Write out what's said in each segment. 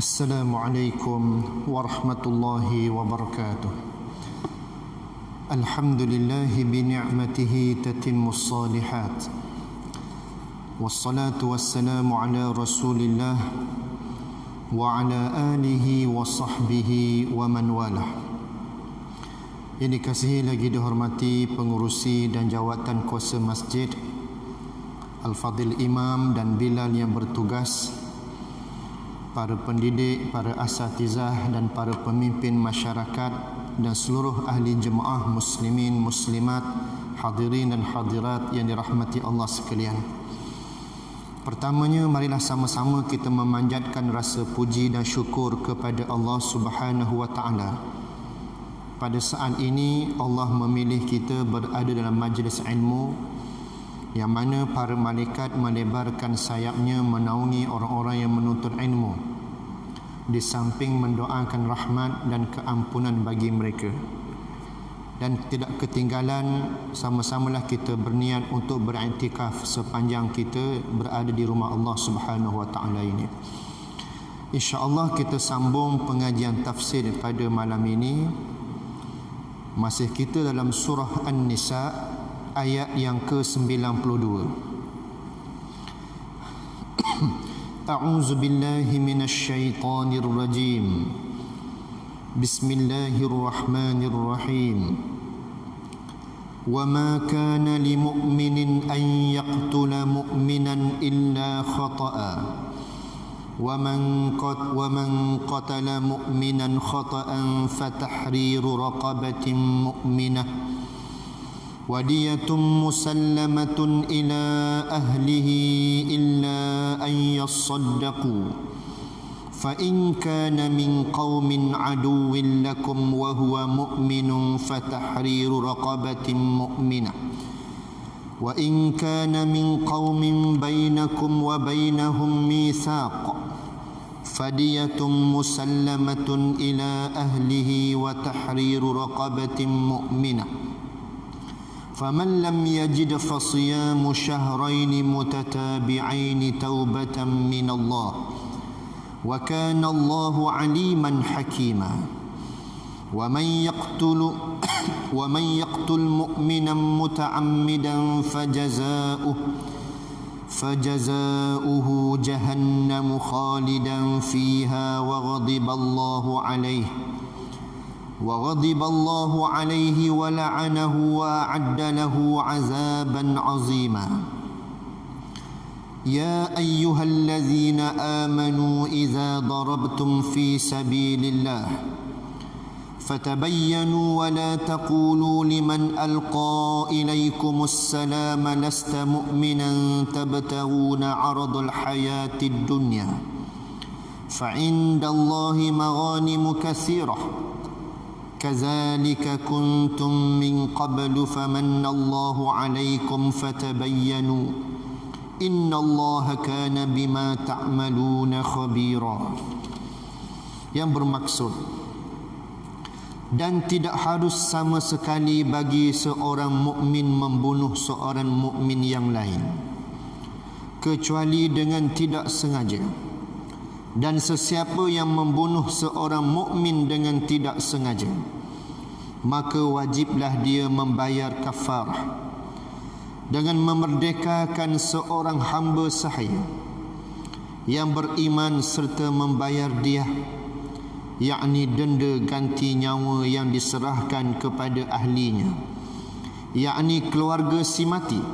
Assalamualaikum warahmatullahi wabarakatuh. Alhamdulillahi bini'matihi tatimmus salihat. Wassalatu wassalamu ala Rasulillah wa ala alihi wa sahbihi wa man walah. Yang dikasihi lagi dihormati pengurusi dan jawatan kuasa masjid, Al-Fadil Imam dan Bilal yang bertugas, para pendidik, para asatizah dan para pemimpin masyarakat dan seluruh ahli jemaah muslimin, muslimat, hadirin dan hadirat yang dirahmati Allah sekalian. Pertamanya, marilah sama-sama kita memanjatkan rasa puji dan syukur kepada Allah Subhanahu wa taala. Pada saat ini Allah memilih kita berada dalam majlis ilmu yang mana para malaikat melebarkan sayapnya menaungi orang-orang yang menuntut ilmu, di samping mendoakan rahmat dan keampunan bagi mereka. Dan tidak ketinggalan, sama-samalah kita berniat untuk beriktikaf sepanjang kita berada di rumah Allah Subhanahu wa taala ini. InsyaAllah kita sambung pengajian tafsir pada malam ini. Masih kita dalam surah An-Nisa, ayat yang ke-92. A'udzu billahi minasy syaithanir rajim. Bismillahirrahmanirrahim. Wa ma kana lil mu'minin an yaqtula mu'minan illa khata'a. Wa man qatala mu'minan khata'an fatahriru raqabatin mu'minah wadiyatun musallamatun ila ahlihi illa an yasaddaqu fa in kana min qaumin aduwwin lakum wa huwa mu'minun fatahriru raqabatin mu'minah wa in kana min qaumin bainakum wa bainahum mitsaq fadiyatun musallamatun ila ahlihi wa tahriru raqabatin mu'minah فمن لم يجد فصيام شهرين متتابعين توبة من الله وكان الله عليما حكيما ومن يقتل مؤمنا متعمدا فجزاؤه جهنم خالدا فيها وغضب الله عليه ولعنه وأعد له عذابا عظيما يا أيها الذين آمنوا إذا ضربتم في سبيل الله فتبينوا ولا تقولوا لمن ألقى إليكم السلام لست مؤمنا تبتغون عرض الحياة الدنيا فعند الله مغانم كثيرة كذلك كنتم من قبل فمن الله عليكم فتبينوا إن الله كان بما تعملون خبيرا. Yang bermaksud, dan tidak harus sama sekali bagi seorang mukmin membunuh seorang mukmin yang lain kecuali dengan tidak sengaja. Dan sesiapa yang membunuh seorang mukmin dengan tidak sengaja, maka wajiblah dia membayar kafarah dengan memerdekakan seorang hamba sahaya yang beriman serta membayar diah, yakni denda ganti nyawa yang diserahkan kepada ahlinya, yakni keluarga si mati,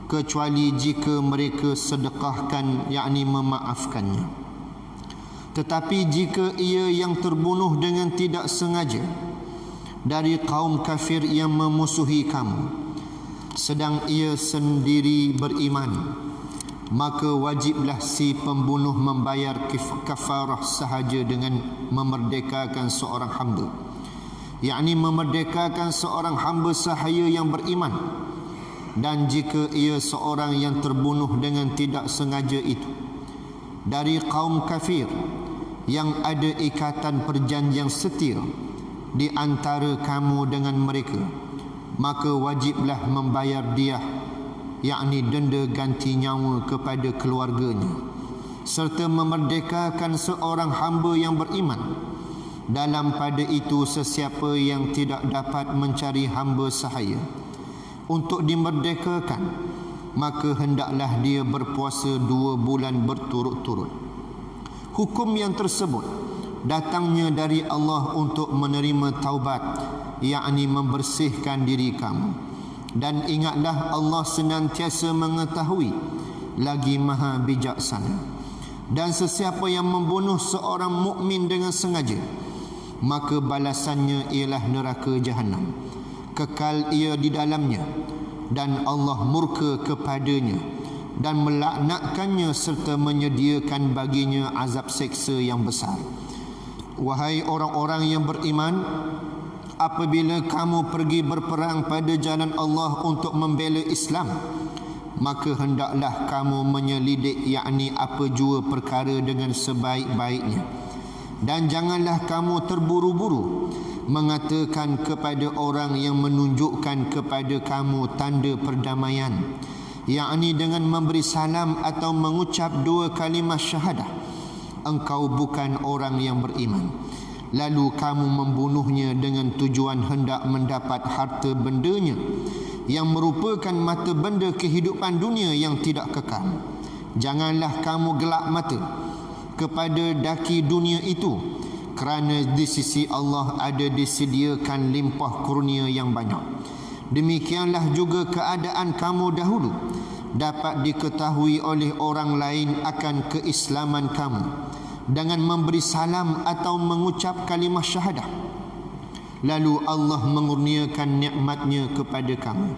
kecuali jika mereka sedekahkan, yakni memaafkannya. Tetapi jika ia yang terbunuh dengan tidak sengaja dari kaum kafir yang memusuhi kamu, sedang ia sendiri beriman, maka wajiblah si pembunuh membayar kafarah sahaja dengan memerdekakan seorang hamba, yakni memerdekakan seorang hamba sahaya yang beriman. Dan jika ia seorang yang terbunuh dengan tidak sengaja itu dari kaum kafir yang ada ikatan perjanjian setia di antara kamu dengan mereka, maka wajiblah membayar diah, yakni denda ganti nyawa kepada keluarganya, serta memerdekakan seorang hamba yang beriman. Dalam pada itu sesiapa yang tidak dapat mencari hamba sahaya untuk dimerdekakan, maka hendaklah dia berpuasa 2 bulan berturut-turut. Hukum yang tersebut datangnya dari Allah untuk menerima taubat, yakni membersihkan diri kamu. Dan ingatlah Allah senantiasa mengetahui lagi maha bijaksana. Dan sesiapa yang membunuh seorang mukmin dengan sengaja, maka balasannya ialah neraka jahanam, kekal ia di dalamnya, dan Allah murka kepadanya dan melaknatkannya serta menyediakan baginya azab seksa yang besar. Wahai orang-orang yang beriman, apabila kamu pergi berperang pada jalan Allah untuk membela Islam, maka hendaklah kamu menyelidik, yakni apa jua perkara dengan sebaik-baiknya. Dan janganlah kamu terburu-buru mengatakan kepada orang yang menunjukkan kepada kamu tanda perdamaian, yakni dengan memberi salam atau mengucap 2 kalimah syahadah, engkau bukan orang yang beriman. Lalu kamu membunuhnya dengan tujuan hendak mendapat harta bendanya, yang merupakan mata benda kehidupan dunia yang tidak kekal. Janganlah kamu gelap mata kepada daki dunia itu, kerana di sisi Allah ada disediakan limpah kurnia yang banyak. Demikianlah juga keadaan kamu dahulu dapat diketahui oleh orang lain akan keislaman kamu dengan memberi salam atau mengucap kalimah syahadah. Lalu Allah mengurniakan nikmatnya kepada kamu.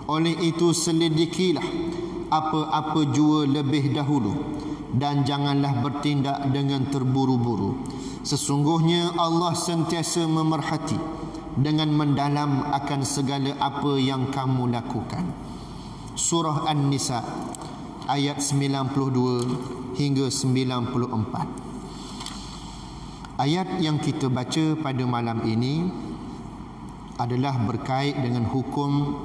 Oleh itu selidikilah apa-apa jua lebih dahulu, dan janganlah bertindak dengan terburu-buru. Sesungguhnya Allah sentiasa memerhati dengan mendalam akan segala apa yang kamu lakukan. Surah An-Nisa ayat 92 hingga 94. Ayat yang kita baca pada malam ini adalah berkait dengan hukum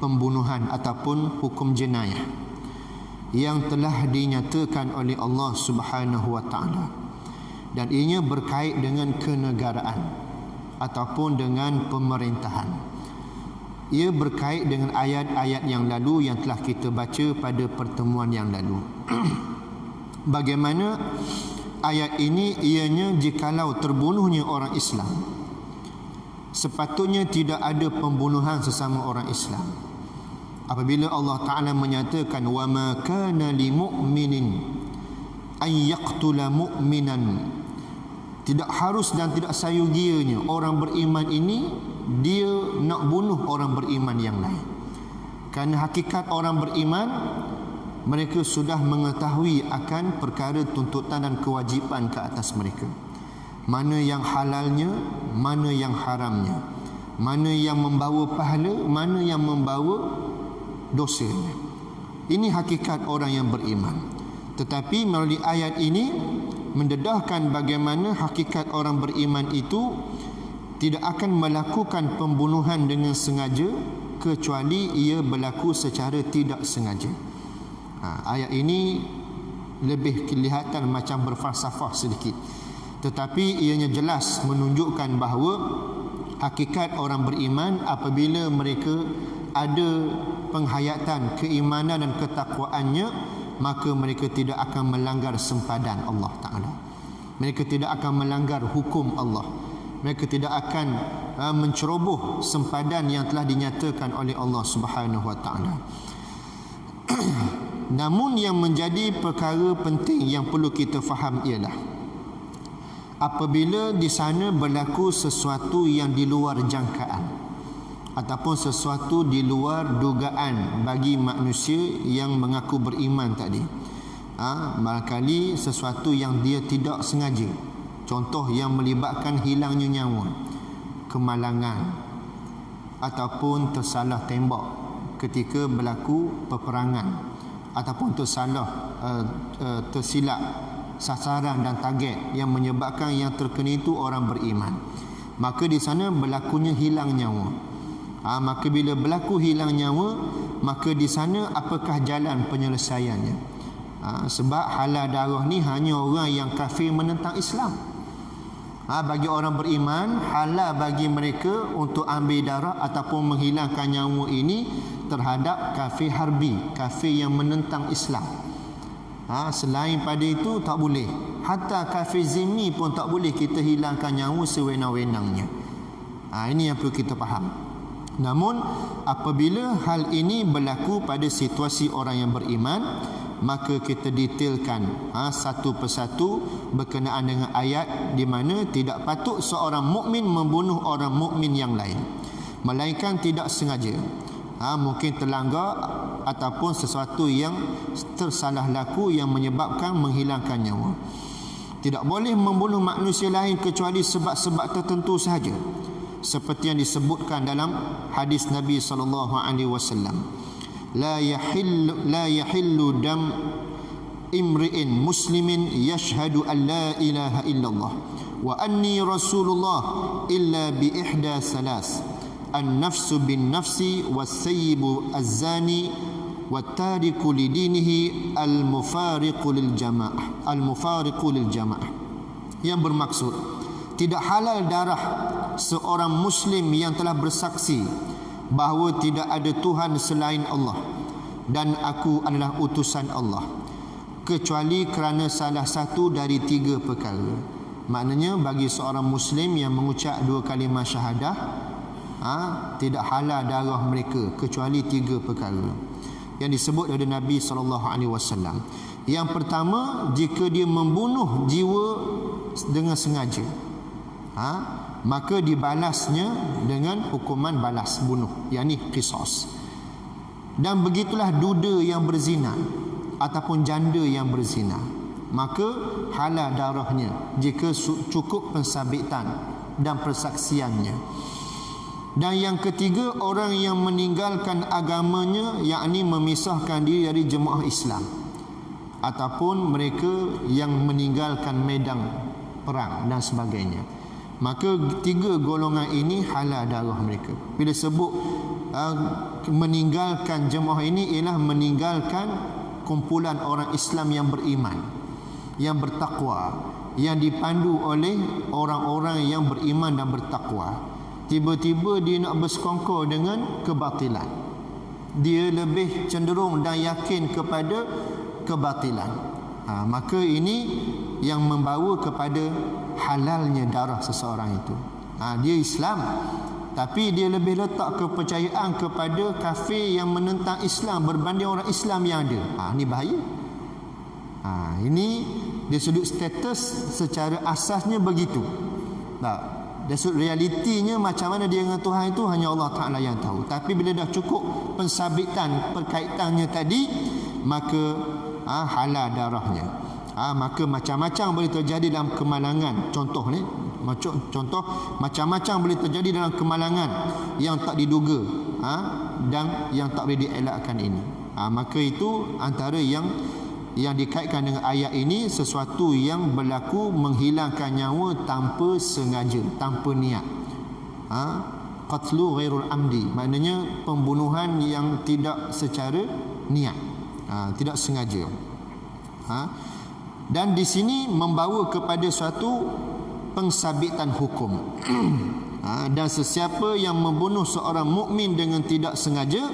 pembunuhan ataupun hukum jenayah yang telah dinyatakan oleh Allah Subhanahu wa taala, dan ianya berkait dengan kenegaraan ataupun dengan pemerintahan. Ia berkait dengan ayat-ayat yang lalu yang telah kita baca pada pertemuan yang lalu. Bagaimana ayat ini ianya jikalau terbunuhnya orang Islam, sepatutnya tidak ada pembunuhan sesama orang Islam. Apabila Allah Ta'ala menyatakan wa ma kana li mu'minin an yaqtula mu'minan, tidak harus dan tidak sayugianya orang beriman ini dia nak bunuh orang beriman yang lain. Kerana hakikat orang beriman, mereka sudah mengetahui akan perkara tuntutan dan kewajipan ke atas mereka. Mana yang halalnya, mana yang haramnya, mana yang membawa pahala, mana yang membawa dosanya. Ini hakikat orang yang beriman. Tetapi melalui ayat ini mendedahkan bagaimana hakikat orang beriman itu tidak akan melakukan pembunuhan dengan sengaja, kecuali ia berlaku secara tidak sengaja. Ayat ini lebih kelihatan macam berfalsafah sedikit, tetapi ianya jelas menunjukkan bahawa hakikat orang beriman apabila mereka ada penghayatan keimanan dan ketakwaannya, maka mereka tidak akan melanggar sempadan Allah Ta'ala. Mereka tidak akan melanggar hukum Allah. Mereka tidak akan menceroboh sempadan yang telah dinyatakan oleh Allah Subhanahu wa Ta'ala. Namun yang menjadi perkara penting yang perlu kita faham ialah apabila di sana berlaku sesuatu yang di luar jangkaan ataupun sesuatu di luar dugaan bagi manusia yang mengaku beriman tadi, barangkali sesuatu yang dia tidak sengaja, contoh yang melibatkan hilangnya nyawa, kemalangan, ataupun tersalah tembak ketika berlaku peperangan, ataupun tersilap sasaran dan target yang menyebabkan yang terkena itu orang beriman, maka di sana berlakunya hilang nyawa. Maka bila berlaku hilang nyawa, maka di sana apakah jalan penyelesaiannya? Sebab halal darah ni hanya orang yang kafir menentang Islam. Bagi orang beriman, halal bagi mereka untuk ambil darah ataupun menghilangkan nyawa ini terhadap kafir harbi, kafir yang menentang Islam. Selain pada itu tak boleh. Hatta kafir zimmi pun tak boleh kita hilangkan nyawa sewenang-wenangnya. Ini yang perlu kita faham. Namun apabila hal ini berlaku pada situasi orang yang beriman, maka kita detailkan satu persatu berkenaan dengan ayat di mana tidak patut seorang mukmin membunuh orang mukmin yang lain, melainkan tidak sengaja. Mungkin terlanggar ataupun sesuatu yang tersalah laku yang menyebabkan menghilangkan nyawa. Tidak boleh membunuh manusia lain kecuali sebab-sebab tertentu sahaja, seperti yang disebutkan dalam hadis Nabi SAW. La yahillu dam imri'in muslimin yashhadu an la ilaha illallah wa anni rasulullah illa bi ihda salas, an-nafsu bin nafsi was-sayyibu az-zani wat-tariku lidinihi al-mufariqu lil jamaah. Yang bermaksud, tidak halal darah seorang muslim yang telah bersaksi bahawa tidak ada Tuhan selain Allah dan aku adalah utusan Allah, kecuali kerana salah satu dari 3 perkara. Maknanya bagi seorang muslim yang mengucap 2 kalimah syahadah, tidak halal darah mereka kecuali 3 perkara yang disebut oleh Nabi SAW. Yang pertama, jika dia membunuh jiwa dengan sengaja, maka dibalasnya dengan hukuman balas bunuh, yakni qisas. Dan begitulah duda yang berzina ataupun janda yang berzina, maka halal darahnya jika cukup pensabitan dan persaksiannya. Dan yang ketiga, orang yang meninggalkan agamanya, yakni memisahkan diri dari jemaah Islam, ataupun mereka yang meninggalkan medan perang dan sebagainya. Maka 3 golongan ini halal darah mereka. Bila sebut meninggalkan jemaah ini, ialah meninggalkan kumpulan orang Islam yang beriman, yang bertakwa, yang dipandu oleh orang-orang yang beriman dan bertakwa. Tiba-tiba dia nak bersekongkol dengan kebatilan, dia lebih cenderung dan yakin kepada kebatilan. Maka ini yang membawa kepada halalnya darah seseorang itu. Dia Islam, tapi dia lebih letak kepercayaan kepada kafir yang menentang Islam berbanding orang Islam yang ada. Ini bahaya. Ini dia sudut status secara asasnya begitu. Dari sudut realitinya macam mana dia dengan Tuhan itu hanya Allah Ta'ala yang tahu. Tapi bila dah cukup pensabitan perkaitannya tadi, maka halal darahnya. Maka macam-macam boleh terjadi dalam kemalangan. Contoh macam-macam boleh terjadi dalam kemalangan yang tak diduga, dan yang tak boleh dielakkan ini. Maka itu antara yang dikaitkan dengan ayat ini, sesuatu yang berlaku menghilangkan nyawa tanpa sengaja, tanpa niat. Qatlu ghairul amdi, maknanya pembunuhan yang tidak secara niat, tidak sengaja. Dan di sini membawa kepada suatu pengsabitan hukum. Dan sesiapa yang membunuh seorang mukmin dengan tidak sengaja,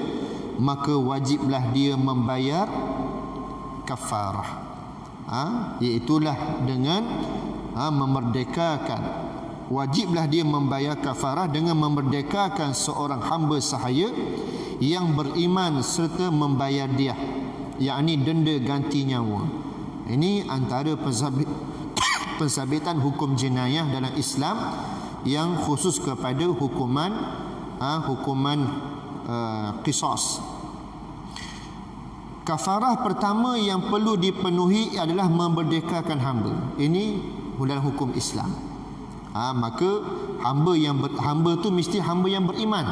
maka wajiblah dia membayar kafarah, iaitulah dengan memerdekakan. Wajiblah dia membayar kafarah dengan memerdekakan seorang hamba sahaya yang beriman serta membayar diah, yakni denda ganti nyawa. Ini antara pensabitan hukum jenayah dalam Islam yang khusus kepada hukuman qisas. Kafarah pertama yang perlu dipenuhi adalah memerdekakan hamba. Ini dalam hukum Islam. Maka hamba tu mesti hamba yang beriman.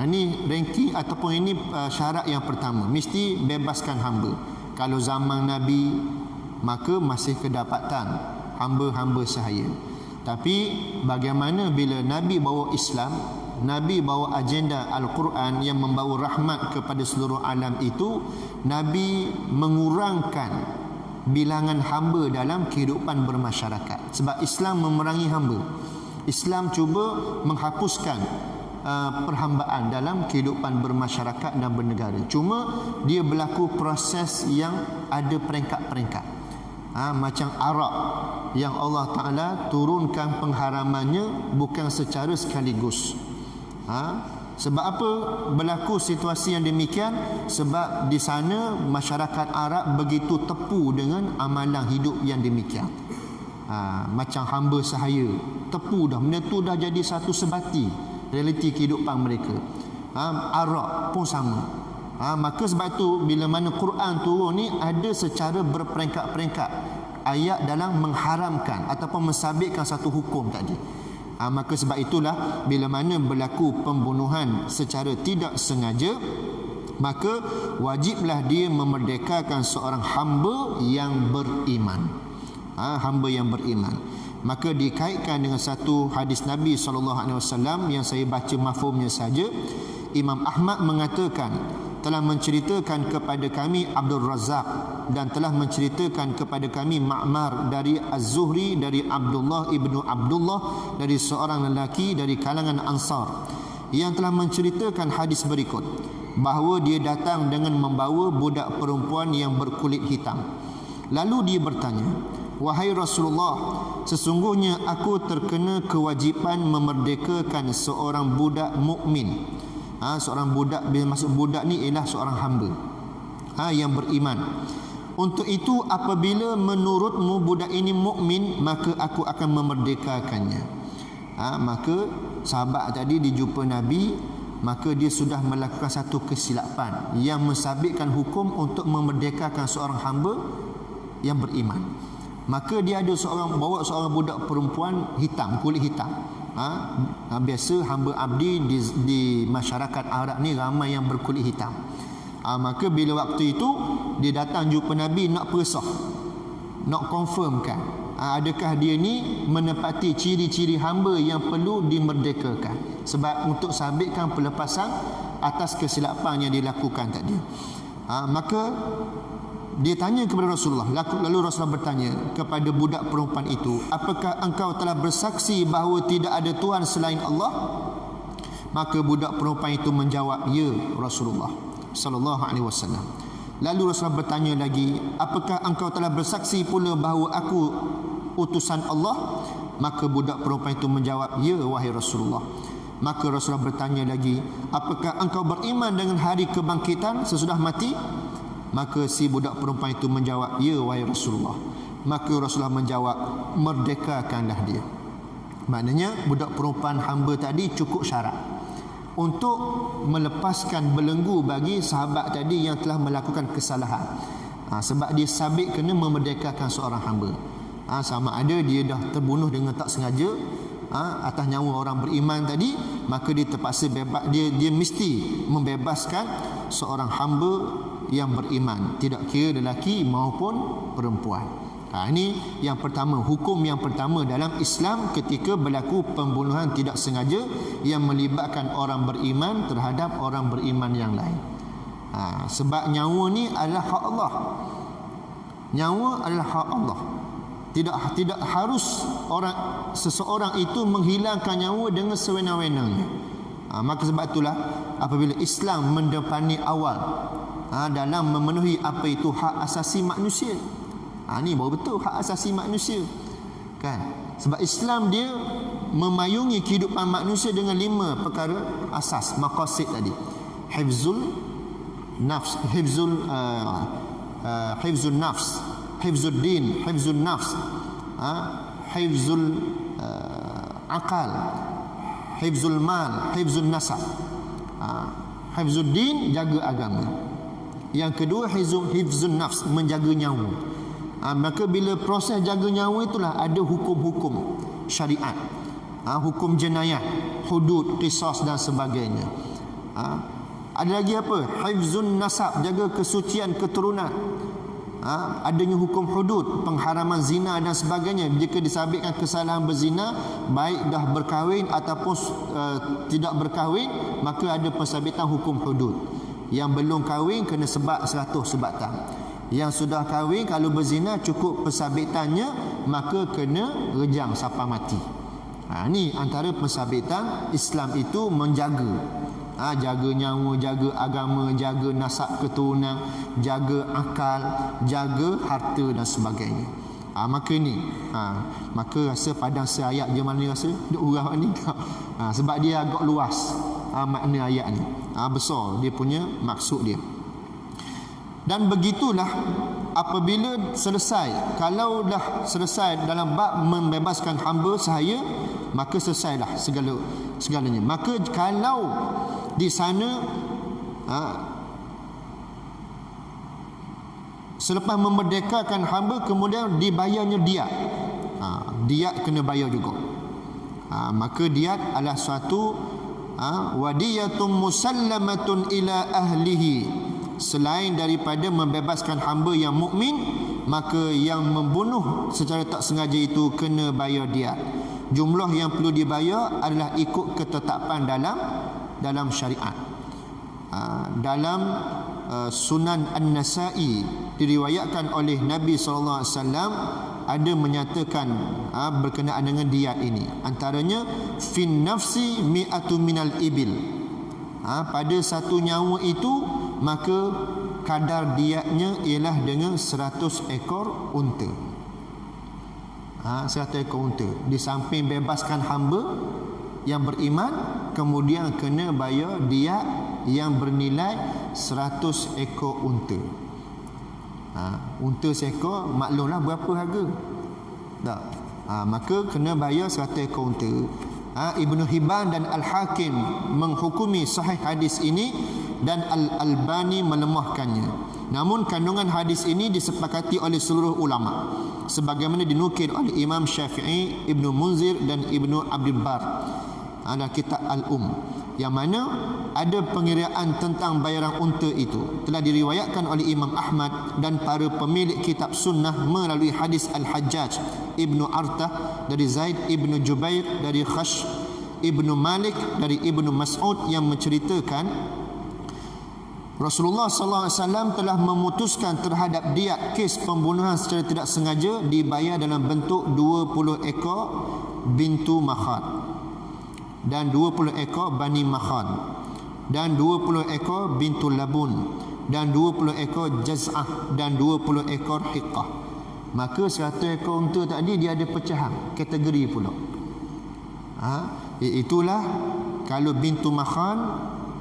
Ini ranking ataupun ini syarat yang pertama, mesti bebaskan hamba. Kalau zaman Nabi, maka masih kedapatan hamba-hamba sahaya. Tapi bagaimana bila Nabi bawa Islam, Nabi bawa agenda Al-Quran yang membawa rahmat kepada seluruh alam itu, Nabi mengurangkan bilangan hamba dalam kehidupan bermasyarakat. Sebab Islam memerangi hamba. Islam cuba menghapuskan perhambaan dalam kehidupan bermasyarakat dan bernegara. Cuma dia berlaku proses yang ada peringkat-peringkat. Macam arak yang Allah Ta'ala turunkan pengharamannya bukan secara sekaligus. Sebab apa berlaku situasi yang demikian? Sebab di sana masyarakat Arab begitu tepu dengan amalan hidup yang demikian. Macam hamba sahaya, tepu dah, benda tu dah jadi satu sebati realiti kehidupan mereka. Arak pun sama. Maka sebab itu bila mana Quran turun ni ada secara berperingkat-peringkat ayat dalam mengharamkan ataupun mensabitkan satu hukum tadi. Maka sebab itulah bila mana berlaku pembunuhan secara tidak sengaja, maka wajiblah dia memerdekakan seorang hamba yang beriman. Hamba yang beriman. Maka dikaitkan dengan satu hadis Nabi SAW yang saya baca mafhumnya saja. Imam Ahmad mengatakan, telah menceritakan kepada kami Abdul Razak dan telah menceritakan kepada kami Ma'mar dari Az-Zuhri dari Abdullah ibnu Abdullah dari seorang lelaki dari kalangan Ansar yang telah menceritakan hadis berikut, bahawa dia datang dengan membawa budak perempuan yang berkulit hitam. Lalu dia bertanya, "Wahai Rasulullah, sesungguhnya aku terkena kewajipan memerdekakan seorang budak mukmin." Seorang budak, bila masuk budak ni ialah seorang hamba yang beriman. Untuk itu apabila menurutmu budak ini mukmin, maka aku akan memerdekakannya. Maka sahabat tadi dijumpa Nabi, maka dia sudah melakukan satu kesilapan yang mensabitkan hukum untuk memerdekakan seorang hamba yang beriman. Maka dia ada bawa seorang budak perempuan hitam, kulit hitam. Biasa hamba abdi di masyarakat Arab ni ramai yang berkulit hitam. Maka bila waktu itu dia datang jumpa Nabi nak peresah, nak confirmkan adakah dia ni menepati ciri-ciri hamba yang perlu dimerdekakan, sebab untuk sabitkan pelepasan atas kesilapan yang dilakukan tadi. Maka dia tanya kepada Rasulullah. Lalu Rasulullah bertanya kepada budak perempuan itu, "Apakah engkau telah bersaksi bahawa tidak ada Tuhan selain Allah?" Maka budak perempuan itu menjawab, "Ya Rasulullah sallallahu alaihi wasallam." Lalu Rasulullah bertanya lagi, "Apakah engkau telah bersaksi pula bahawa aku utusan Allah?" Maka budak perempuan itu menjawab, "Ya wahai Rasulullah." Maka Rasulullah bertanya lagi, "Apakah engkau beriman dengan hari kebangkitan sesudah mati?" Maka si budak perempuan itu menjawab, "Ya wahai Rasulullah." Maka Rasulullah menjawab, "Merdekakanlah dia." Maknanya budak perempuan hamba tadi cukup syarat untuk melepaskan belenggu bagi sahabat tadi yang telah melakukan kesalahan. Sebab dia sabit kena memerdekakan seorang hamba. Sama ada dia dah terbunuh dengan tak sengaja atas nyawa orang beriman tadi, maka dia terpaksa bebas, dia mesti membebaskan seorang hamba yang beriman, tidak kira lelaki maupun perempuan. Ini yang pertama, hukum yang pertama dalam Islam ketika berlaku pembunuhan tidak sengaja yang melibatkan orang beriman terhadap orang beriman yang lain. Sebab nyawa ni adalah hak Allah. Nyawa adalah hak Allah. Tidak harus seseorang itu menghilangkan nyawa dengan sewenang-wenangnya. Maka sebab itulah apabila Islam mendepani awal dalam memenuhi apa itu hak asasi manusia, ni baru betul hak asasi manusia, kan? Sebab Islam dia memayungi kehidupan manusia dengan 5 perkara asas, maqasid tadi. Hifzul nafs, hifzul nafs, hifzul din, hifzul nafs, hifzul akal, hifzul mal, hifzul nasab. Hifzul din, jaga agama. Yang kedua hifzul nafs, menjaga nyawa. Maka bila proses jaga nyawa itulah ada hukum-hukum syariat, hukum jenayah, hudud, qisas dan sebagainya. Ada lagi apa? Hifzun nasab, jaga kesucian keturunan. adanya hukum hudud, pengharaman zina dan sebagainya. Jika disabitkan kesalahan berzina, baik dah berkahwin ataupun tidak berkahwin, maka ada pensabitan hukum hudud. Yang belum kahwin kena sebat 100 sebatan. Yang sudah kahwin kalau berzina cukup pensabitannya, maka kena rejam sampai mati. Ni antara pensabitan Islam itu menjaga, jaga nyawa, jaga agama, jaga nasab keturunan, jaga akal, jaga harta dan sebagainya. Maka ni maka rasa padang seayat je mana rasa duk urah ni. Sebab dia agak luas makna ayat ni. Besar dia punya maksud dia. Dan begitulah apabila selesai, kalau dah selesai dalam bab membebaskan hamba sahaya, maka selesailah segalanya. Maka kalau di sana selepas memerdekakan hamba kemudian dibayarnya diat, diat kena bayar juga. Maka diat adalah suatu wadiyatun musallamatun ila ahlihi. Selain daripada membebaskan hamba yang mukmin, maka yang membunuh secara tak sengaja itu kena bayar diat. Jumlah yang perlu dibayar adalah ikut ketetapan dalam syariat. Dalam Sunan An-Nasa'i diriwayatkan oleh Nabi SAW ada menyatakan berkenaan dengan diat ini. Antaranya fin nafsi mi'atu minal ibil. Pada satu nyawa itu maka kadar diatnya ialah dengan 100 ekor unta. 100 ekor unta. Di samping bebaskan hamba yang beriman, kemudian kena bayar diat yang bernilai 100 ekor unta. Unta seekor maklumlah berapa harga. Tak. Maka kena bayar 100 ekor unta. Ibnu Hibban dan Al-Hakim menghukumi sahih hadis ini dan Al-Albani melemahkannya. Namun kandungan hadis ini disepakati oleh seluruh ulama sebagaimana dinukil oleh Imam Syafi'i, Ibnu Munzir dan Ibnu Abdul Bar dalam kitab Al-Um, yang mana ada pengiraan tentang bayaran unta itu telah diriwayatkan oleh Imam Ahmad dan para pemilik kitab sunnah melalui hadis Al-Hajjaj Ibnu Artah dari Zaid Ibnu Jubair dari Khash Ibnu Malik dari Ibnu Mas'ud yang menceritakan Rasulullah SAW telah memutuskan terhadap diat kes pembunuhan secara tidak sengaja dibayar dalam bentuk 20 ekor bintu Makhad dan 20 ekor Bani Makhad dan 20 ekor bintu Labun dan 20 ekor Jaz'ah dan 20 ekor Hiqqah. Maka 100 ekor unta tadi dia ada pecahan kategori pula. Itulah kalau bintu Makhad,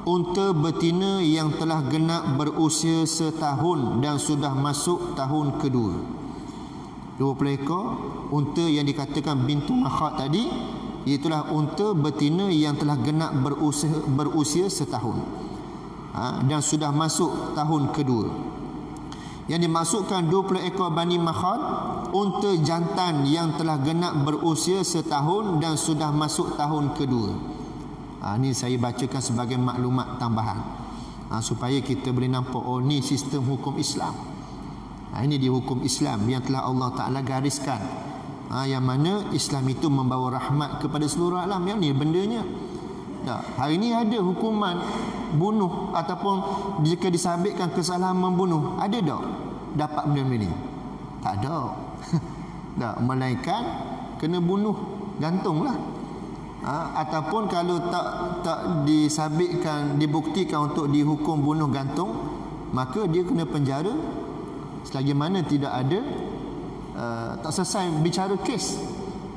unta betina yang telah genap berusia setahun dan sudah masuk tahun kedua. 20 ekor unta yang dikatakan bintu Makhad tadi, itulah unta betina yang telah genap berusia setahun dan sudah masuk tahun kedua. Yang dimasukkan 20 ekor Bani Makhad, unta jantan yang telah genap berusia setahun dan sudah masuk tahun kedua. Ini saya bacakan sebagai maklumat tambahan supaya kita boleh nampak, oh ni sistem hukum Islam. Ini di hukum Islam yang telah Allah Ta'ala gariskan, yang mana Islam itu membawa rahmat kepada seluruh alam. Yang ni bendanya. Hari ini ada hukuman bunuh ataupun jika disabitkan kesalahan membunuh, ada tak dapat benda-benda ni? Tak ada. Melainkan kena bunuh gantunglah. Ataupun kalau tak disabitkan, dibuktikan untuk dihukum bunuh gantung, maka dia kena penjara selagi mana tidak ada tak selesai bicara kes.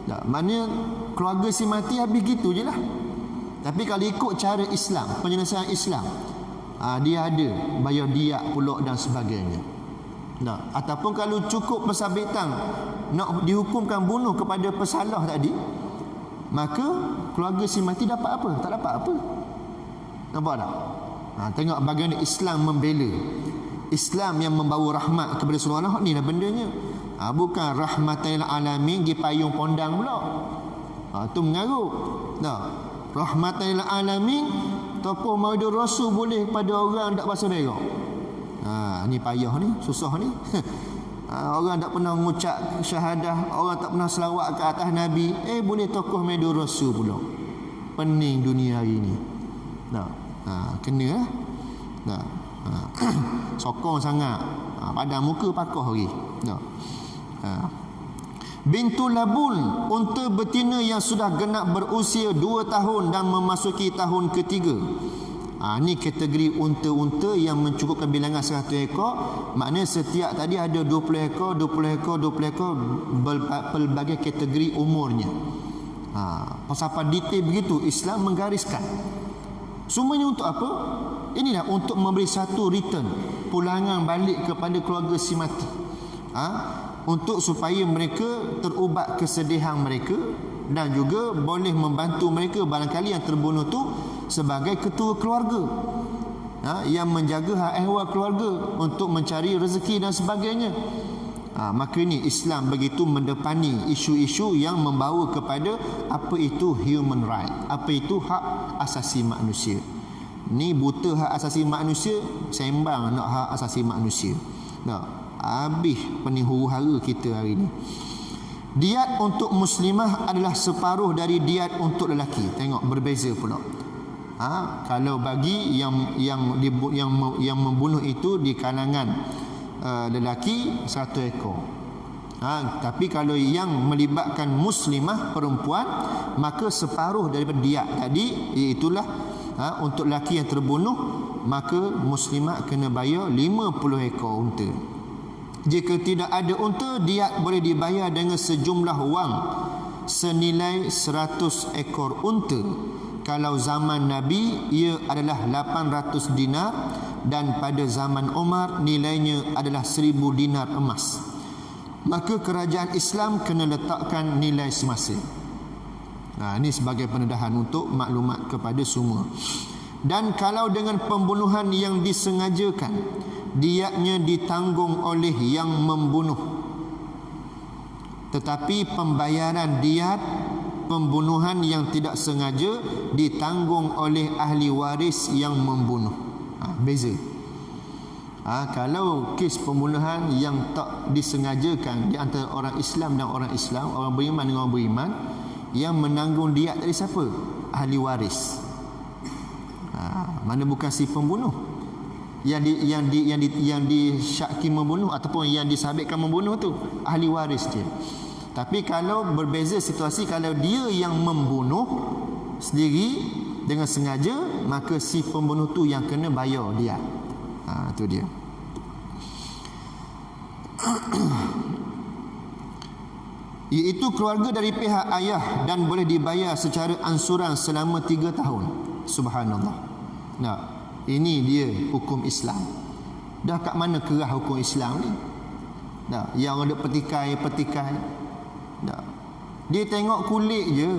Maknanya keluarga si mati habis gitu je lah. Tapi kalau ikut cara Islam, penyelesaian Islam, dia ada bayar diat pula dan sebagainya. Ataupun kalau cukup pensabitan nak dihukumkan bunuh kepada pesalah tadi, maka keluarga si mati dapat apa? Tak dapat apa. Nampak tak? Tengok bagaimana Islam membela. Islam yang membawa rahmat kepada seluruh alam, ni lah bendanya. Bukan rahmatil alamin pergi payung pondang pula. Tu mengarut. Rahmatil alamin tokoh Maulid Rasul boleh pada orang tak bahasa merah. Ni payah ni, susah ni. Orang tak pernah mengucap syahadah, orang tak pernah selawat ke atas Nabi, boleh tokoh medu Rasul pula. Pening dunia hari ni. Kena lah. Sokong sangat. Padang muka pakoh hari. Bintul Labun, unta betina yang sudah genap berusia 2 tahun dan memasuki tahun ketiga. Ni kategori unta-unta yang mencukupkan bilangan 100 ekor. Maknanya setiap tadi ada 20 ekor, 20 ekor, 20 ekor, pelbagai kategori umurnya. Pasal detail begitu Islam menggariskan. Semuanya untuk apa? Inilah untuk memberi satu return, pulangan balik kepada keluarga si mati. Untuk supaya mereka terubat kesedihan mereka, dan juga boleh membantu mereka barangkali yang terbunuh tu sebagai ketua keluarga, yang menjaga hak ehwal keluarga untuk mencari rezeki dan sebagainya. Maka ini Islam begitu mendepani isu-isu yang membawa kepada apa itu human right, apa itu hak asasi manusia. Ni buta hak asasi manusia, sembang nak hak asasi manusia. Habis pening huru-hara kita hari ni. Diat untuk muslimah adalah separuh dari diat untuk lelaki. Tengok berbeza pula. Kalau bagi yang membunuh itu di kalangan lelaki 100 ekor. Tapi kalau yang melibatkan muslimah perempuan, maka separuh daripada diat tadi, iaitulah untuk lelaki yang terbunuh, maka muslimah kena bayar 50 ekor unta. Jika tidak ada unta, diat boleh dibayar dengan sejumlah wang senilai 100 ekor unta. Kalau zaman Nabi, ia adalah 800 dinar, dan pada zaman Umar nilainya adalah 1000 dinar emas. Maka kerajaan Islam kena letakkan nilai semasa. Ini sebagai pendedahan untuk maklumat kepada semua. Dan kalau dengan pembunuhan yang disengajakan, diatnya ditanggung oleh yang membunuh. Tetapi pembayaran diat pembunuhan yang tidak sengaja ditanggung oleh ahli waris yang membunuh. Beza. Kalau kes pembunuhan yang tak disengajakan di antara orang Islam dan orang Islam, orang beriman dengan orang beriman, yang menanggung diat dari siapa? Ahli waris. Mana bukan si pembunuh yang disyaki membunuh ataupun yang disabitkan membunuh tu, ahli waris dia. Tapi kalau berbeza situasi, kalau dia yang membunuh sendiri dengan sengaja, maka si pembunuh tu yang kena bayar dia. Itu dia. Iaitu keluarga dari pihak ayah, dan boleh dibayar secara ansuran selama 3 tahun. Subhanallah. Ini dia hukum Islam. Dah kat mana kerah hukum Islam ni? Yang ada petikai. Dia tengok kulit je.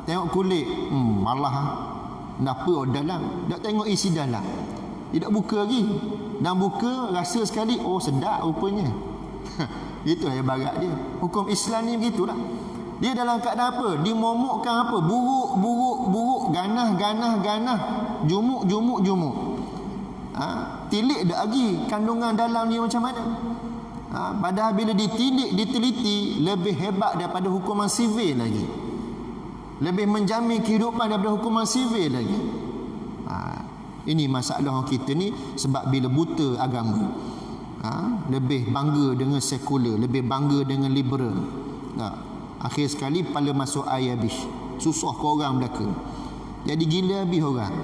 Tengok kulit, malah apa dalam. Tak tengok isi dalam. Dia tak buka lagi. Dan buka, rasa sekali, sedap rupanya. Itulah yang barat dia. Hukum Islam ni begitulah. Dia dalam keadaan apa? Dimomokkan apa? Buruk, ganah, jumuk. Tilik dah lagi kandungan dalam dia macam mana? Padahal bila ditilik, diteliti, lebih hebat daripada hukuman sivil lagi. Lebih menjamin kehidupan daripada hukuman sivil lagi. Ini masalah kita ni, sebab bila buta agama, lebih bangga dengan sekular, lebih bangga dengan liberal. Akhir sekali pala masuk air habis. Susah korang belaka. Jadi gila habis orang.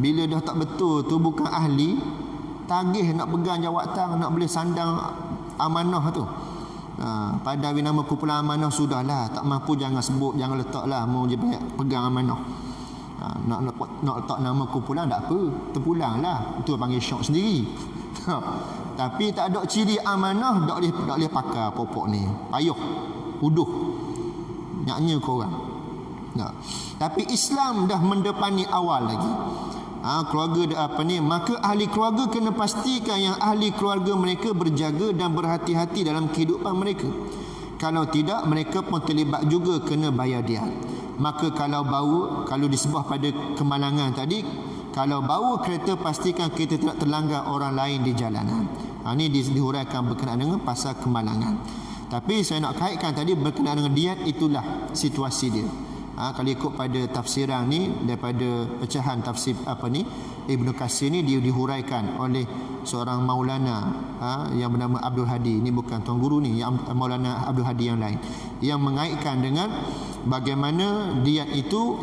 Bila dah tak betul tu, bukan ahli, tagih nak pegang jawatan, nak boleh sandang amanah tu. Pada nama kumpulan amanah, sudahlah, tak mampu jangan sebut, jangan letaklah, mau je pegang amanah. Nak letak nama kumpulan tak apa, terpulanglah, itu panggil syok sendiri. Tapi tak ada ciri amanah, tak boleh pakai popok ni, payuh huduh nyaknya korang. Tapi Islam dah mendepani awal lagi. Keluarga maka ahli keluarga kena pastikan yang ahli keluarga mereka berjaga dan berhati-hati dalam kehidupan mereka. Kalau tidak, mereka pun terlibat juga kena bayar dia. Maka kalau disebut pada kemalangan tadi, Kalau bawa kereta, pastikan kita tidak terlanggar orang lain di jalanan. Ini dihuraikan berkenaan dengan pasal kemalangan. Tapi saya nak kaitkan tadi berkenaan dengan diat, itulah situasi dia. Kalau ikut pada tafsiran ni, daripada pecahan tafsir Ibnu Katsir ni, dia dihuraikan oleh seorang Maulana yang bernama Abdul Hadi. Ini bukan Tuan Guru ni, yang Maulana Abdul Hadi yang lain, yang mengaitkan dengan bagaimana diat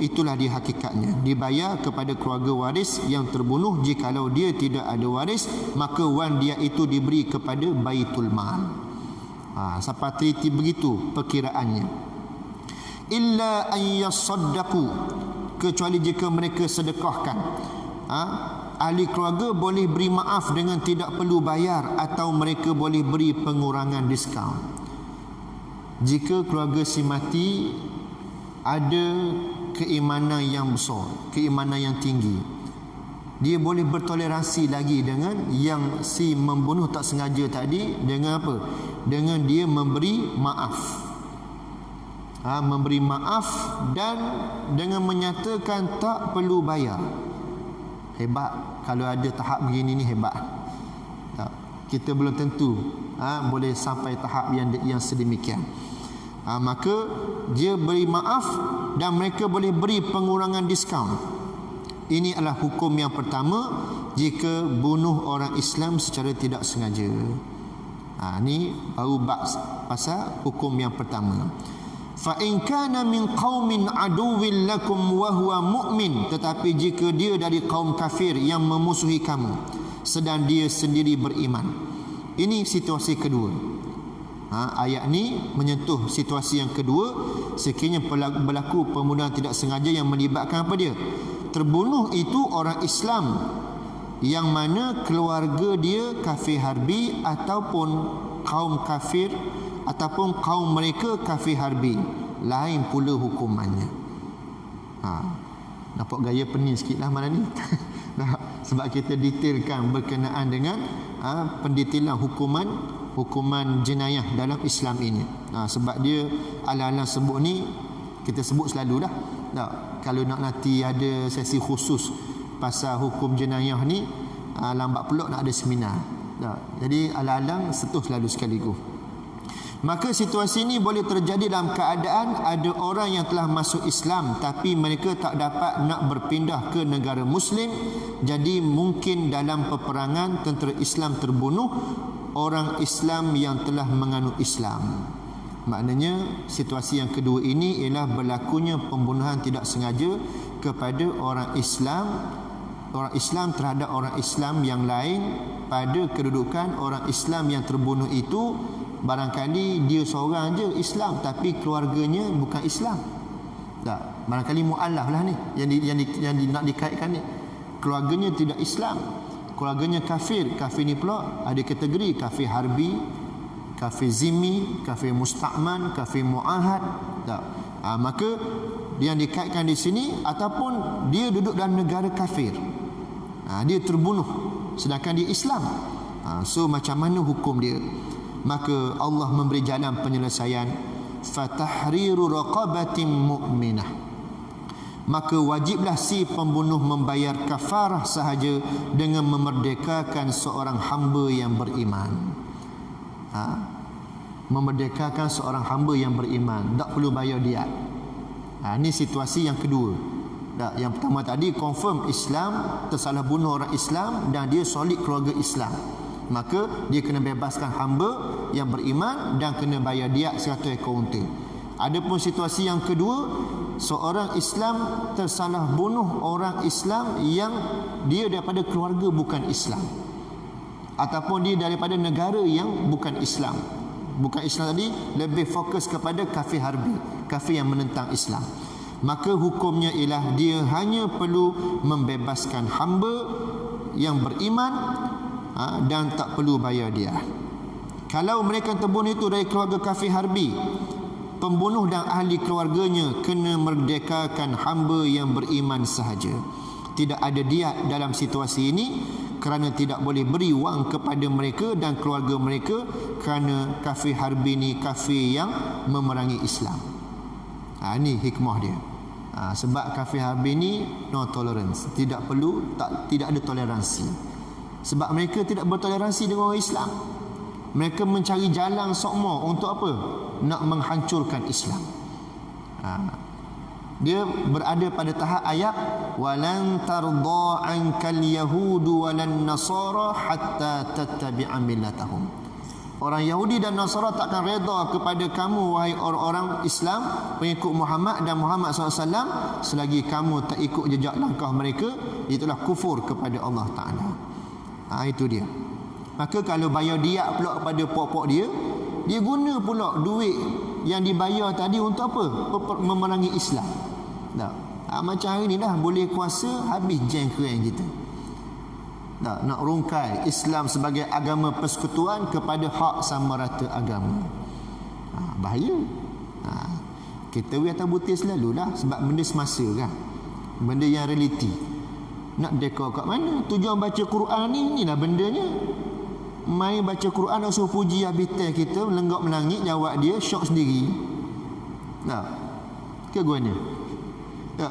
itulah dia hakikatnya, dibayar kepada keluarga waris yang terbunuh. Jikalau dia tidak ada waris, maka wan diat itu diberi kepada Baitul Mal. Sampai teliti begitu perkiraannya. Illa an yasaddaqu, kecuali jika mereka sedekahkan. Ahli keluarga boleh beri maaf dengan tidak perlu bayar, atau mereka boleh beri pengurangan diskaun. Jika keluarga si mati ada keimanan yang besar, keimanan yang tinggi, dia boleh bertoleransi lagi dengan yang si membunuh tak sengaja tadi. Dengan apa? Dengan dia memberi maaf. Memberi maaf dan dengan menyatakan tak perlu bayar. Hebat. Kalau ada tahap begini ni hebat. Kita belum tentu boleh sampai tahap yang sedemikian. Maka dia beri maaf dan mereka boleh beri pengurangan diskaun. Ini adalah hukum yang pertama jika bunuh orang Islam secara tidak sengaja. Ini baru pasal hukum yang pertama. Fa in kana min qaumin aduwwin lakum wa huwa mu'min, tetapi jika dia dari kaum kafir yang memusuhi kamu sedang dia sendiri beriman. Ini situasi kedua. Ayat ni menyentuh situasi yang kedua. Sekiranya berlaku pembunuhan tidak sengaja yang melibatkan apa dia? Terbunuh itu orang Islam yang mana keluarga dia kafir harbi ataupun kaum kafir, ataupun kaum mereka kafir harbi, lain pula hukumannya. Nampak gaya pening sikit lah malam ni. Sebab kita detailkan berkenaan dengan pendetailan hukuman jenayah dalam Islam ini. Sebab dia ala-ala sebut ni, kita sebut selalu dah. Kalau nak nanti ada sesi khusus pasal hukum jenayah ni, lambat pula nak ada seminar. Jadi ala-ala sentuh selalu sekaligus. Maka situasi ini boleh terjadi dalam keadaan ada orang yang telah masuk Islam tapi mereka tak dapat nak berpindah ke negara Muslim. Jadi mungkin dalam peperangan tentera Islam terbunuh orang Islam yang telah menganut Islam. Maknanya situasi yang kedua ini ialah berlakunya pembunuhan tidak sengaja kepada orang Islam terhadap orang Islam yang lain pada kedudukan orang Islam yang terbunuh itu barangkali dia seorang je Islam tapi keluarganya bukan Islam. Barangkali mu'allaf lah ni yang nak dikaitkan ni. Keluarganya tidak Islam, keluarganya kafir. Kafir ni pula ada kategori kafir harbi, kafir zimmi, kafir musta'man, kafir mu'ahad. Maka yang dikaitkan di sini ataupun dia duduk dalam negara kafir, dia terbunuh sedangkan dia Islam. So macam mana hukum dia? Maka Allah memberi jalan penyelesaian, fatahriru raqabatin mu'minah. Maka wajiblah si pembunuh membayar kafarah sahaja dengan memerdekakan seorang hamba yang beriman. Memerdekakan seorang hamba yang beriman, tak perlu bayar diat. Ini situasi yang kedua. Yang pertama tadi confirm Islam, tersalah bunuh orang Islam dan dia solid keluarga Islam, maka dia kena bebaskan hamba yang beriman dan kena bayar diat 100 ekor unta. Adapun situasi yang kedua, seorang Islam tersalah bunuh orang Islam yang dia daripada keluarga bukan Islam, ataupun dia daripada negara yang bukan Islam. Bukan Islam tadi lebih fokus kepada kafir harbi, kafir yang menentang Islam. Maka hukumnya ialah dia hanya perlu membebaskan hamba yang beriman dan tak perlu bayar dia. Kalau mereka terbunuh itu dari keluarga kafir harbi, pembunuh dan ahli keluarganya kena merdekakan hamba yang beriman sahaja. Tidak ada diat dalam situasi ini kerana tidak boleh beri wang kepada mereka dan keluarga mereka kerana kafir harbi ni kafir yang memerangi Islam. Ini hikmah dia. Sebab kafir harbi ni no tolerance, tidak ada toleransi. Sebab mereka tidak bertoleransi dengan orang Islam. Mereka mencari jalan sokmo untuk apa? Nak menghancurkan Islam. Dia berada pada tahap ayat walan tardha ankal yahudu walan nasara hatta tattabi'a millatahum. Orang Yahudi dan Nasara takkan reda kepada kamu wahai orang-orang Islam pengikut Muhammad dan Muhammad SAW selagi kamu tak ikut jejak langkah mereka. Itulah kufur kepada Allah Ta'ala. Itu dia. Maka kalau bayar diat pula kepada pokok dia guna pula duit yang dibayar tadi untuk apa? Memerangi Islam. Macam hari ni dah boleh kuasa, habis jeng keren kita. Nak rungkai Islam sebagai agama persekutuan kepada hak sama rata agama. Bahaya. Kita atas butir selalulah, sebab benda semasa kan, benda yang realiti. Nak dekor kat mana? Tujuan baca Quran ni, inilah bendanya. Main baca Quran nak suruh puji habitat kita, melenggak melangit, jawab dia syok sendiri. Ke guanya?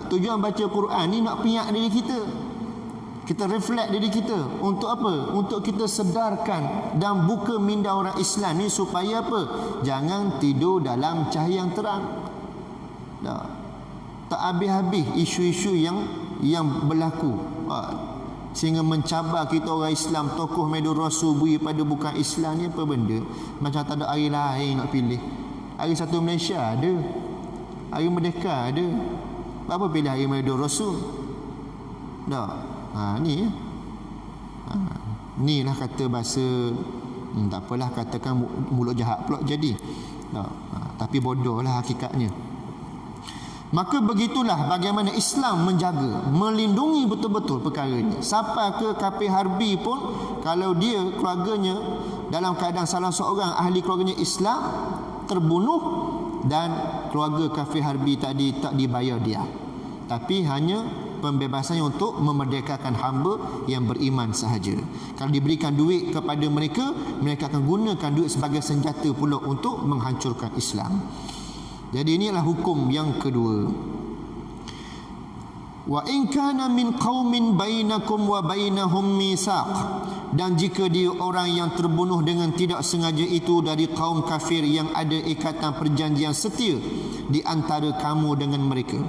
Tujuan baca Quran ni nak piak diri kita. Kita reflect diri kita. Untuk apa? Untuk kita sedarkan dan buka minda orang Islam ni supaya apa? Jangan tidur dalam cahaya yang terang. Tak habis-habis isu-isu yang berlaku. Sehingga mencabar kita orang Islam, tokoh media rasul bui pada bukan Islam ni apa benda? Macam tak ada hari lain nak pilih. Hari satu Malaysia ada. Hari Merdeka ada. Apa pilih hari media rasul? Ni lah kata bahasa tak apalah, katakan mulut jahat pula jadi. Tapi bodoh lah hakikatnya. Maka begitulah bagaimana Islam menjaga, melindungi betul-betul perkara ini. Sampai ke kafir harbi pun, kalau dia keluarganya dalam keadaan salah seorang ahli keluarganya Islam terbunuh, dan keluarga kafir harbi tadi tak dibayar dia, tapi hanya pembebasannya untuk memerdekakan hamba yang beriman sahaja. Kalau diberikan duit kepada mereka, mereka akan gunakan duit sebagai senjata pula untuk menghancurkan Islam. Jadi inilah hukum yang kedua. Wa in kana min qaumin bainakum wa bainahum mitsaq, dan jika dia orang yang terbunuh dengan tidak sengaja itu dari kaum kafir yang ada ikatan perjanjian setia di antara kamu dengan mereka.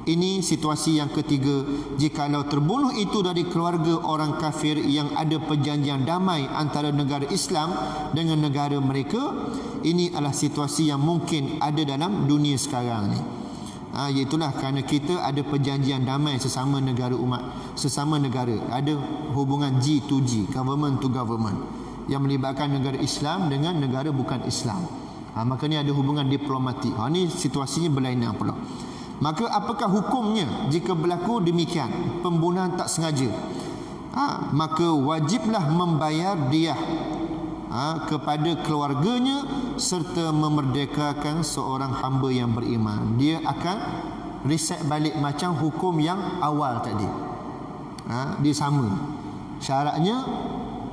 Ini situasi yang ketiga. Jikalau terbunuh itu dari keluarga orang kafir yang ada perjanjian damai antara negara Islam dengan negara mereka, ini adalah situasi yang mungkin ada dalam dunia sekarang ni. Iaitulah kerana kita ada perjanjian damai sesama negara umat, sesama negara. Ada hubungan G to G, government to government, yang melibatkan negara Islam dengan negara bukan Islam. Maka ni ada hubungan diplomatik. Ni situasinya berlainan pula. Maka apakah hukumnya jika berlaku demikian, pembunuhan tak sengaja? Maka wajiblah membayar diah kepada keluarganya serta memerdekakan seorang hamba yang beriman. Dia akan reset balik macam hukum yang awal tadi. Dia sama. Syaratnya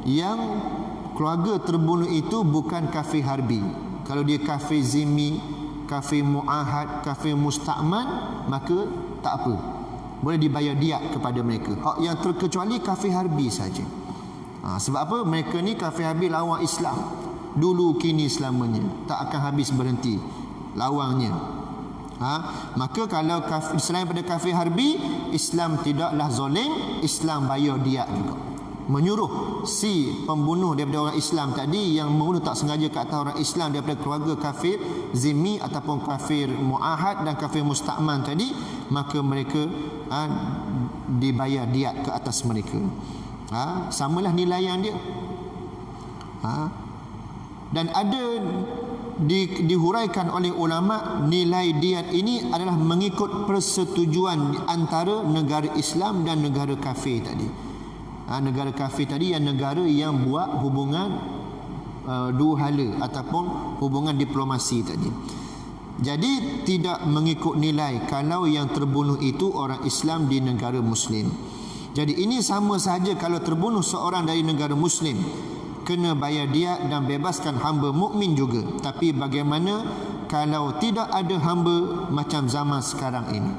yang keluarga terbunuh itu bukan kafir harbi. Kalau dia kafir zimmi, kafir muahad, kafir musta'man, maka tak apa, boleh dibayar diat kepada mereka. Hak yang terkecuali kafir harbi saja. Sebab apa? Mereka ni kafir harbi lawan Islam, dulu kini selamanya, tak akan habis berhenti lawangnya. Maka kalau selain pada kafir harbi, Islam tidaklah zalim, Islam bayar diat juga. Menyuruh si pembunuh daripada orang Islam tadi, yang membunuh tak sengaja ke atas orang Islam daripada keluarga kafir zimmi ataupun kafir muahad dan kafir musta'man tadi, maka mereka dibayar diat ke atas mereka. Samalah nilaian dia. Dan ada dihuraikan oleh ulama, nilai diat ini adalah mengikut persetujuan antara negara Islam dan negara kafir tadi. Negara kafir tadi yang negara yang buat hubungan dua hala ataupun hubungan diplomasi tadi. Jadi tidak mengikut nilai kalau yang terbunuh itu orang Islam di negara Muslim. Jadi ini sama sahaja kalau terbunuh seorang dari negara Muslim, kena bayar diat dan bebaskan hamba mukmin juga. Tapi bagaimana kalau tidak ada hamba macam zaman sekarang ini?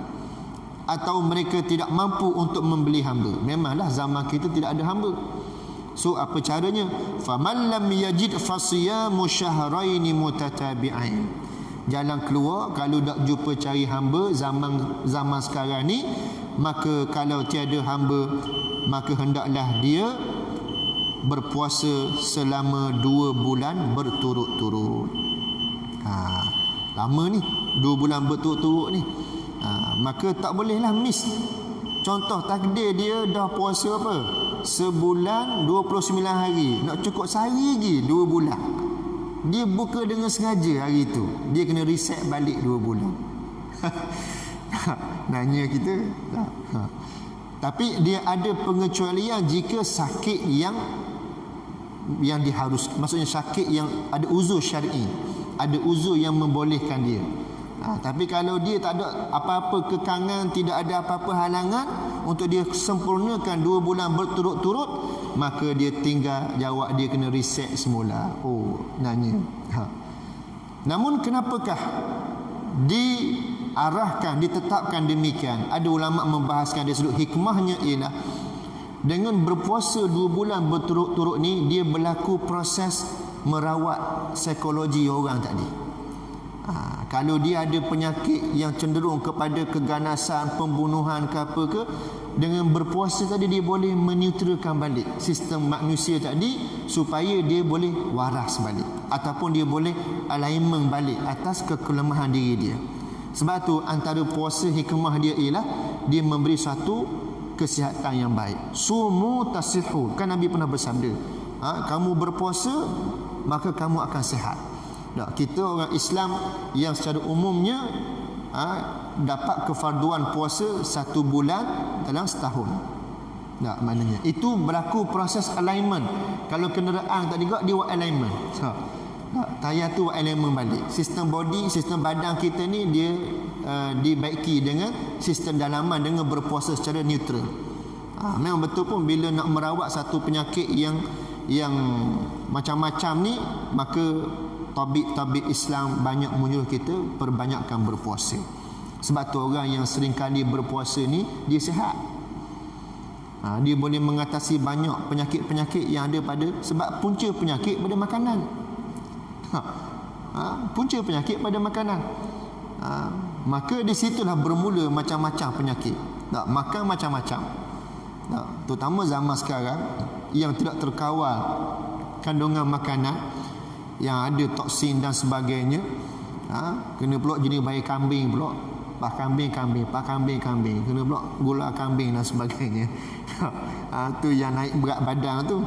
atau mereka tidak mampu untuk membeli hamba. Memanglah zaman kita tidak ada hamba. So apa caranya? Faman lam yajid fasiyamu syahraini mutatabi'ain. Jalan keluar kalau tak jumpa cari hamba zaman sekarang ni, maka kalau tiada hamba, maka hendaklah dia berpuasa selama 2 bulan berturut-turut. Lama ni, 2 bulan berturut-turut ni. Maka tak bolehlah miss. Contoh takdir dia dah puasa apa? Sebulan 29 hari. Nak cukup sehari lagi 2 bulan. Dia buka dengan sengaja hari tu. Dia kena reset balik 2 bulan. Nanya kita. Tapi dia ada pengecualian jika sakit yang diharus, maksudnya sakit yang ada uzur syar'i, ada uzur yang membolehkan dia. Tapi kalau dia tak ada apa-apa kekangan, tidak ada apa-apa halangan untuk dia sempurnakan 2 bulan berturut-turut, maka dia tinggal jawab, dia kena reset semula. Nanya. Namun kenapakah diarahkan, ditetapkan demikian? Ada ulama membahaskan dari sudut hikmahnya ialah dengan berpuasa 2 bulan berturut-turut ni, dia berlaku proses merawat psikologi orang tadi. Kalau dia ada penyakit yang cenderung kepada keganasan, pembunuhan ke apa ke, dengan berpuasa tadi dia boleh menetralkan balik sistem manusia tadi supaya dia boleh waras balik, ataupun dia boleh alignment balik atas kekelemahan diri dia. Sebab tu antara puasa hikmah dia ialah dia memberi satu kesihatan yang baik. Sumu tasihu. Kan Nabi pernah bersabda, kamu berpuasa maka kamu akan sihat. Kita orang Islam yang secara umumnya dapat kefarduan puasa 1 bulan dalam setahun. Maknanya itu berlaku proses alignment. Kalau kenderaan tak digak, dia buat alignment. Tayar tu buat alignment balik. Sistem body, sistem badan kita ni dia dibaiki dengan sistem dalaman dengan berpuasa secara neutral. Memang betul pun bila nak merawat satu penyakit yang macam-macam ni, maka tabib Islam banyak menyuruh kita perbanyakkan berpuasa. Sebab tu orang yang sering kali berpuasa ni dia sihat. Dia boleh mengatasi banyak penyakit-penyakit yang ada pada, sebab punca penyakit pada makanan. Punca penyakit pada makanan. Maka di situlah bermula macam-macam penyakit. Makan macam-macam. Terutama zaman sekarang yang tidak terkawal kandungan makanan, yang ada toksin dan sebagainya. Kena pula jenis bayi kambing pula, pah kambing, kena pula gula kambing dan sebagainya. Tu yang naik berat badan tu.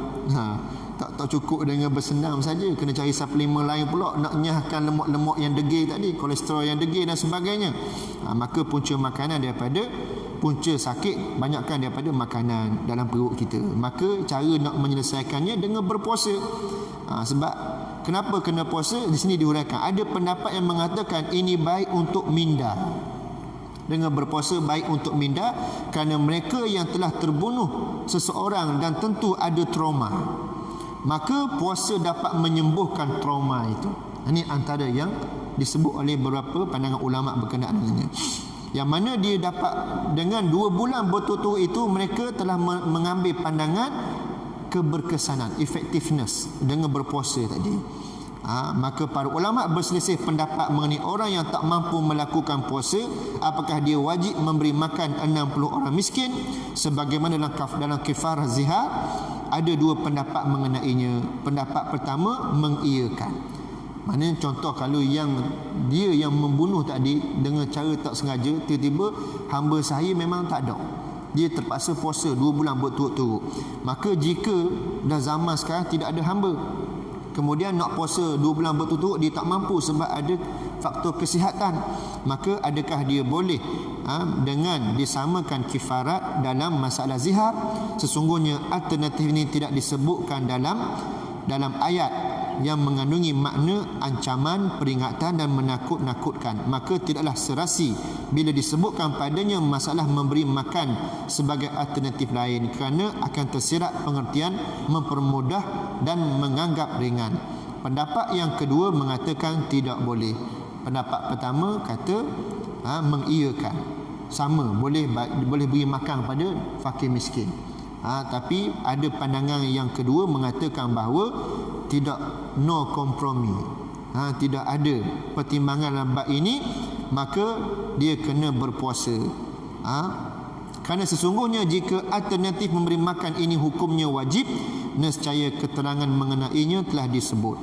Tak cukup dengan bersenam saja, kena cari suplemen lain pula nak nyahkan lemak-lemak yang degil tadi, kolesterol yang degil dan sebagainya. Maka punca makanan daripada punca sakit banyakkan daripada makanan dalam perut kita. Maka cara nak menyelesaikannya dengan berpuasa. Sebab kenapa kena puasa? Di sini diuraikan. Ada pendapat yang mengatakan ini baik untuk minda. Dengan berpuasa baik untuk minda, kerana mereka yang telah terbunuh seseorang dan tentu ada trauma, maka puasa dapat menyembuhkan trauma itu. Ini antara yang disebut oleh beberapa pandangan ulama berkenaan dengannya. Yang mana dia dapat dengan 2 bulan berturut-turut itu, mereka telah mengambil pandangan keberkesanan, effectiveness dengan berpuasa tadi. Maka para ulama berselisih pendapat mengenai orang yang tak mampu melakukan puasa, apakah dia wajib memberi makan 60 orang miskin sebagaimana dalam kifarah zihar. Ada 2 pendapat mengenainya. Pendapat pertama mengiyakan. Maknanya contoh kalau dia yang membunuh tadi dengan cara tak sengaja, tiba-tiba hamba saya memang tak ada, dia terpaksa puasa 2 bulan berturut-turut. Maka jika dah zaman sekarang tidak ada hamba, kemudian nak puasa 2 bulan berturut-turut, dia tak mampu sebab ada faktor kesihatan, maka adakah dia boleh dengan disamakan kifarat dalam masalah zihar? Sesungguhnya alternatif ini tidak disebutkan dalam ayat yang mengandungi makna ancaman, peringatan dan menakut-nakutkan. Maka tidaklah serasi bila disebutkan padanya masalah memberi makan sebagai alternatif lain, kerana akan tersirat pengertian mempermudah dan menganggap ringan. Pendapat yang kedua mengatakan tidak boleh. Pendapat pertama kata mengiyakan. sama, boleh beri makan kepada fakir miskin. Tapi ada pandangan yang kedua mengatakan bahawa tidak, no kompromi, tidak ada pertimbangan dalam bab ini, maka dia kena berpuasa. Kerana sesungguhnya jika alternatif memberi makan ini hukumnya wajib, nescaya keterangan mengenainya telah disebut.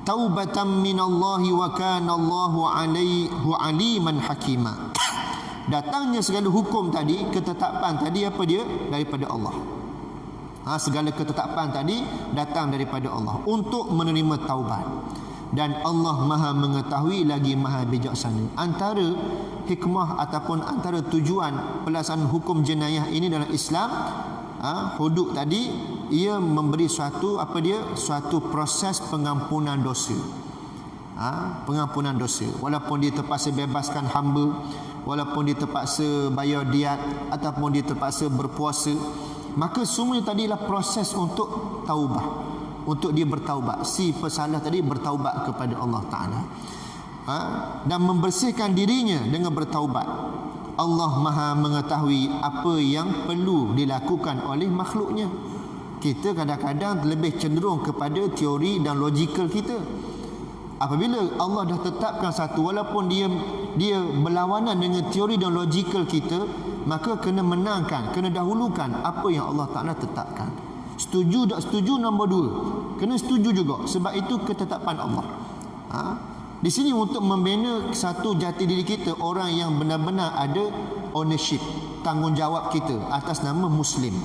Taubatan minallahi wa kana Allahu alaihi aliman hakima. Datangnya segala hukum tadi, ketetapan tadi apa dia? Daripada Allah. Segala ketetapan tadi datang daripada Allah untuk menerima taubat. Dan Allah Maha mengetahui lagi Maha bijaksana. Antara hikmah ataupun antara tujuan pelaksanaan hukum jenayah ini dalam Islam, hudud tadi, ia memberi suatu suatu proses pengampunan dosa. Pengampunan dosa. Walaupun dia terpaksa bebaskan hamba, walaupun dia terpaksa bayar diat, ataupun dia terpaksa berpuasa, maka semuanya tadi adalah proses untuk taubah, untuk dia bertaubat. Si pesalah tadi bertaubat kepada Allah Ta'ala, dan membersihkan dirinya dengan bertaubat. Allah Maha mengetahui apa yang perlu dilakukan oleh makhluknya. Kita kadang-kadang lebih cenderung kepada teori dan logikal kita. Apabila Allah dah tetapkan satu, walaupun dia berlawanan dengan teori dan logikal kita, maka kena menangkan, kena dahulukan apa yang Allah Ta'ala tetapkan. Setuju tak setuju, nombor dua, kena setuju juga, sebab itu ketetapan Allah. Di sini untuk membina satu jati diri kita, orang yang benar-benar ada ownership, tanggungjawab kita atas nama Muslim,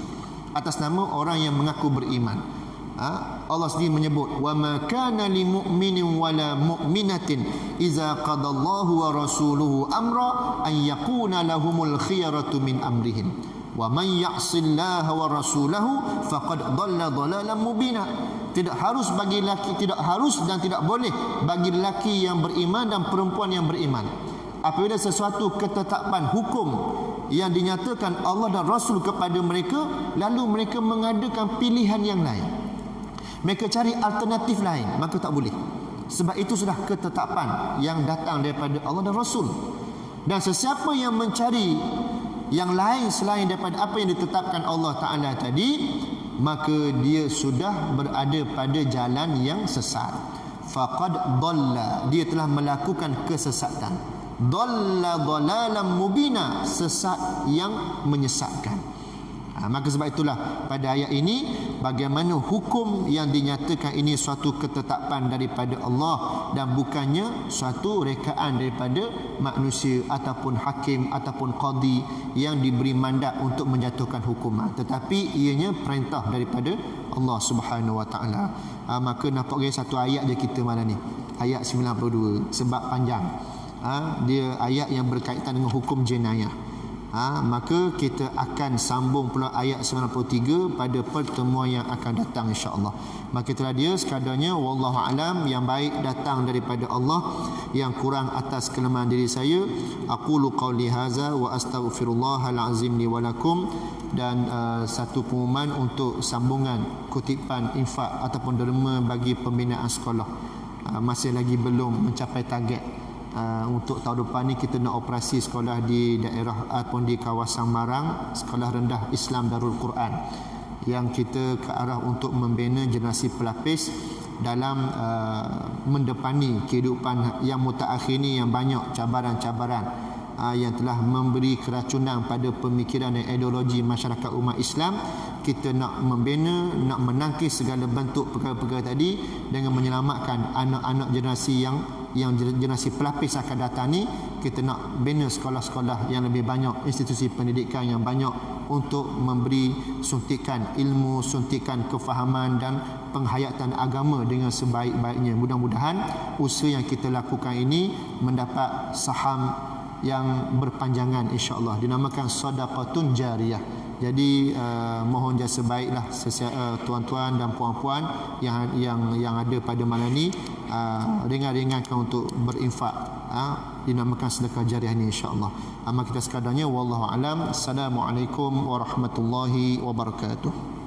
atas nama orang yang mengaku beriman. Allah sendiri menyebut, wa ma kana lil mu'minin wala mu'minatin idza qadallahu wa rasuluhu amra an yakuna lahumul khiyaratu min amrihim wa man ya'sillaha wa rasulahu faqad dhalla dhalalan mubina. Tidak harus bagi lelaki, tidak harus dan tidak boleh bagi lelaki yang beriman dan perempuan yang beriman, apabila sesuatu ketetapan hukum yang dinyatakan Allah dan Rasul kepada mereka, lalu mereka mengadakan pilihan yang lain, mereka cari alternatif lain, maka tak boleh. Sebab itu sudah ketetapan yang datang daripada Allah dan Rasul. Dan sesiapa yang mencari yang lain selain daripada apa yang ditetapkan Allah Ta'ala tadi, maka dia sudah berada pada jalan yang sesat. Faqad dhalla, dia telah melakukan kesesatan. Dhalla dhalalan mubina, sesat yang menyesatkan. Maka sebab itulah pada ayat ini, bagaimana hukum yang dinyatakan ini suatu ketetapan daripada Allah dan bukannya suatu rekaan daripada manusia ataupun hakim ataupun qadi yang diberi mandat untuk menjatuhkan hukuman, tetapi ianya perintah daripada Allah Subhanahu Wa Taala. Maka nampak gaya satu ayat je kita malam ni, ayat 92, sebab panjang. Dia ayat yang berkaitan dengan hukum jenayah. Maka kita akan sambung pula ayat 93 pada pertemuan yang akan datang, insya-Allah. Maka itulah dia sekadarnya, wallahu alam, yang baik datang daripada Allah, yang kurang atas kelemahan diri saya. Aqulu qauli hadza wa astaghfirullahal azim li wa lakum. Dan satu pengumuman untuk sambungan kutipan infak ataupun derma bagi pembinaan sekolah, masih lagi belum mencapai target. Untuk tahun depan ni kita nak operasi sekolah di daerah ataupun di kawasan Marang, sekolah rendah Islam Darul Quran, yang kita ke arah untuk membina generasi pelapis dalam mendepani kehidupan yang mutaakhir ni, yang banyak cabaran-cabaran yang telah memberi keracunan pada pemikiran dan ideologi masyarakat umat Islam. Kita nak membina, nak menangkis segala bentuk perkara-perkara tadi dengan menyelamatkan anak-anak generasi yang generasi pelapis akan datang ni. Kita nak bina sekolah-sekolah yang lebih banyak, institusi pendidikan yang banyak untuk memberi suntikan ilmu, suntikan kefahaman dan penghayatan agama dengan sebaik-baiknya. Mudah-mudahan usaha yang kita lakukan ini mendapat saham yang berpanjangan, insya-Allah. Dinamakan sedekatun jariyah. Jadi mohon jasa baiklah tuan-tuan dan puan-puan yang ada pada malam ni, ringan-ringankan untuk berinfak, dinamakan sedekah jariah ni, insya-Allah. Amal kita sekadarnya, wallahu alam. Assalamualaikum warahmatullahi wabarakatuh.